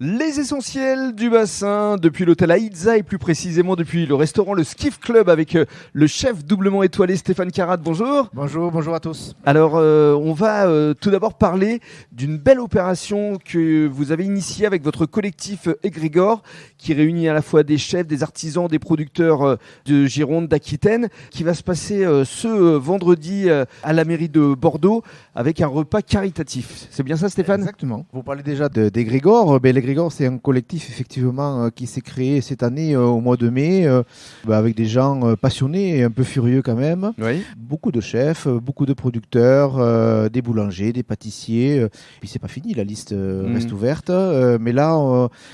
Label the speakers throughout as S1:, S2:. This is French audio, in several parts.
S1: Les essentiels du bassin, depuis l'hôtel Aïdza et plus précisément depuis le restaurant Le Skiff Club avec le chef doublement étoilé Stéphane Carat. Bonjour.
S2: Bonjour à tous.
S1: Alors, on va tout d'abord parler d'une belle opération que vous avez initiée avec votre collectif Égrégore, qui réunit à la fois des chefs, des artisans, des producteurs de Gironde, d'Aquitaine, qui va se passer ce vendredi à la mairie de Bordeaux avec un repas caritatif. C'est bien ça, Stéphane ?
S2: Exactement. Vous parlez déjà d'Égrégore. L'Égrégore, c'est un collectif effectivement qui s'est créé cette année au mois de mai avec des gens passionnés et un peu furieux quand même.
S1: Oui.
S2: Beaucoup de chefs, beaucoup de producteurs, des boulangers, des pâtissiers. Puis c'est pas fini, la liste reste ouverte. Mais là,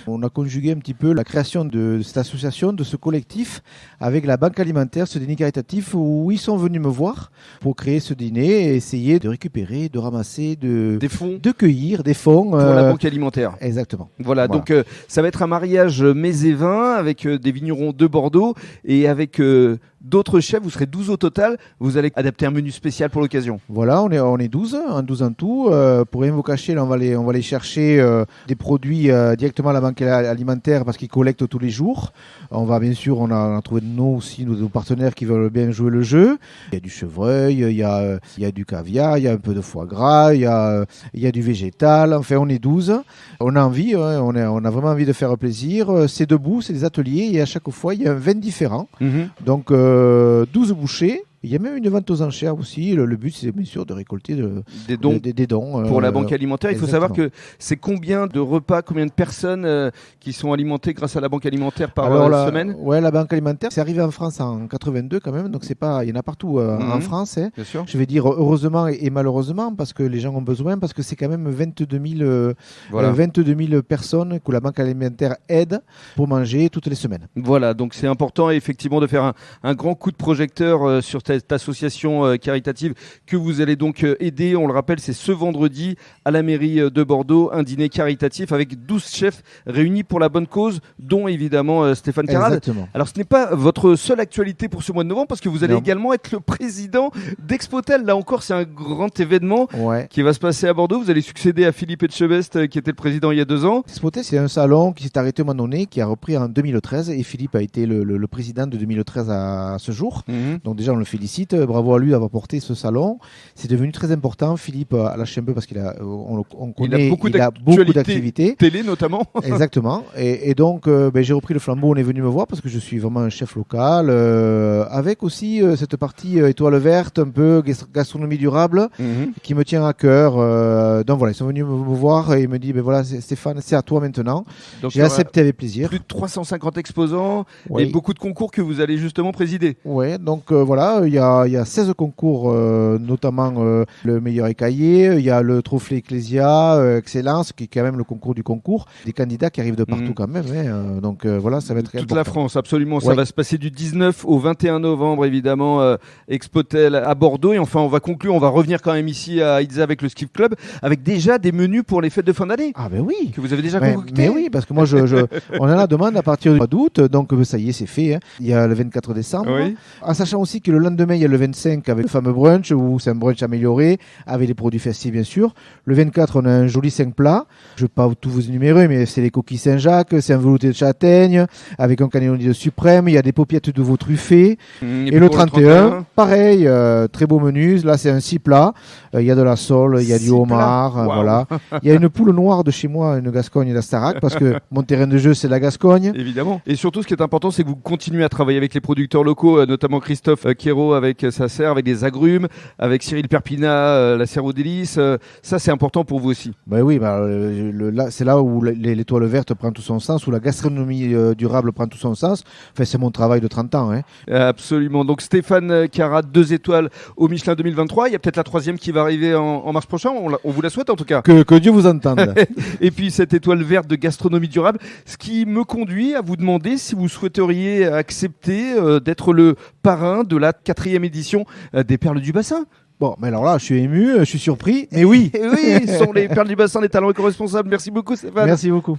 S2: on a conjugué un petit peu la création de cette association, de ce collectif avec la Banque Alimentaire, ce dîner caritatif où ils sont venus me voir pour créer ce dîner et essayer de récupérer, de ramasser,
S1: des fonds,
S2: de cueillir des fonds
S1: pour la Banque Alimentaire.
S2: Exactement.
S1: Voilà. Donc ça va être un mariage mets et vin avec des vignerons de Bordeaux et avec d'autres chefs. Vous serez 12 au total. Vous allez adapter un menu spécial pour l'occasion.
S2: Voilà, on est 12 en tout. Pour rien vous cacher, là, on va aller chercher des produits directement à la Banque Alimentaire parce qu'ils collectent tous les jours. On a trouvé de nous aussi nos partenaires qui veulent bien jouer le jeu. Il y a du chevreuil, il y a du caviar, il y a un peu de foie gras, il y a du végétal. Enfin, on est 12. On a envie, on a vraiment envie de faire plaisir. C'est debout, c'est des ateliers et à chaque fois, il y a un vin différent. Donc, 12 bouchées. Il y a même une vente aux enchères aussi. Le but, c'est bien sûr de récolter des dons
S1: pour la Banque Alimentaire. Il faut savoir
S2: exactement.
S1: que c'est combien de repas, combien de personnes qui sont alimentées grâce à la Banque Alimentaire par semaine ?
S2: Ouais, la Banque Alimentaire, c'est arrivé en France en 82 quand même. Donc, il y en a partout en France. Hein.
S1: Bien sûr.
S2: Je vais dire heureusement et malheureusement parce que les gens ont besoin, parce que c'est quand même 22 000 personnes que la Banque Alimentaire aide pour manger toutes les semaines.
S1: Voilà, donc c'est important effectivement de faire un grand coup de projecteur sur cette association caritative que vous allez donc aider. On le rappelle, c'est ce vendredi à la mairie de Bordeaux, un dîner caritatif avec 12 chefs réunis pour la bonne cause, dont évidemment Stéphane Carat.
S2: Exactement.
S1: Alors ce n'est pas votre seule actualité pour ce mois de novembre parce que vous allez également être le président d'Expotel. Là encore, c'est un grand événement qui va se passer à Bordeaux. Vous allez succéder à Philippe Etchebest qui était le président il y a 2 ans.
S2: Expotel, c'est un salon qui s'est arrêté au moment donné, qui a repris en 2013 et Philippe a été le président de 2013 à ce jour. Donc déjà, on le félicite. Bravo à lui d'avoir porté ce salon. C'est devenu très important. Philippe a lâché un peu parce on connaît, il a beaucoup d'activités.
S1: Télé notamment.
S2: Exactement. Et donc, j'ai repris le flambeau. On est venu me voir parce que je suis vraiment un chef local. Avec aussi cette partie étoile verte, un peu gastronomie durable, qui me tient à cœur. Donc voilà, ils sont venus me voir et ils me disent, voilà, Stéphane, c'est à toi maintenant. Donc, j'ai accepté avec plaisir.
S1: Plus de 350 exposants et beaucoup de concours que vous allez justement présider.
S2: Oui, donc voilà, il y a 16 concours, notamment le meilleur écaillé, il y a le trophée Ecclesia, Excellence, qui est quand même le concours du concours, des candidats qui arrivent de partout quand même. Donc voilà, ça va être
S1: toute la France, absolument. Ça va se passer du 19 au 21 novembre, évidemment, Expotel à Bordeaux. Et enfin, on va conclure, on va revenir quand même ici à Aïdza avec le Skiff Club, avec déjà des menus pour les fêtes de fin d'année.
S2: Ah ben oui.
S1: Que vous avez déjà concocté.
S2: Mais oui, parce que moi, on en a demande à partir du mois d'août, donc ça y est, c'est fait. Hein. Il y a le 24 décembre. Oui. En sachant aussi que le lendemain, il y a le 25 avec le fameux brunch, où c'est un brunch amélioré, avec les produits festifs, bien sûr. Le 24, on a un joli 5 plats. Je ne vais pas tout vous énumérer, mais c'est les coquilles Saint-Jacques, c'est un velouté de châtaigne, avec un canneloni de suprême, il y a des paupiètes de veau truffées. Et le 31, pareil, très beau menu. Là, c'est un 6 plats. Il y a de la sole, il y a du homard. Voilà. Il y a une poule noire de chez moi, une Gascogne d'Astarac, parce que mon terrain de jeu, c'est la Gascogne.
S1: Évidemment. Et surtout, ce qui est important, c'est que vous continuez à travailler avec les producteurs locaux, notamment Christophe Quérault avec sa serre, avec des agrumes, avec Cyril Perpina, la serre aux délices. Ça, c'est important pour vous aussi.
S2: Oui, c'est là où l'étoile verte prend tout son sens, où la gastronomie durable prend tout son sens. Enfin, c'est mon travail de 30 ans. Hein.
S1: Absolument. Donc Stéphane Carat, 2 étoiles au Michelin 2023. Il y a peut-être la 3e qui va arriver en mars prochain. On vous la souhaite en tout cas.
S2: Que Dieu vous entende.
S1: Et puis cette étoile verte de gastronomie durable, ce qui me conduit à vous demander si vous souhaiteriez accepter d'être le parrain de la 4e édition des Perles du Bassin.
S2: Bon, mais alors là, je suis ému, je suis surpris, mais oui.
S1: Et oui, ce sont les Perles du Bassin, les talents éco-responsables. Merci beaucoup, Stéphane.
S2: Merci beaucoup.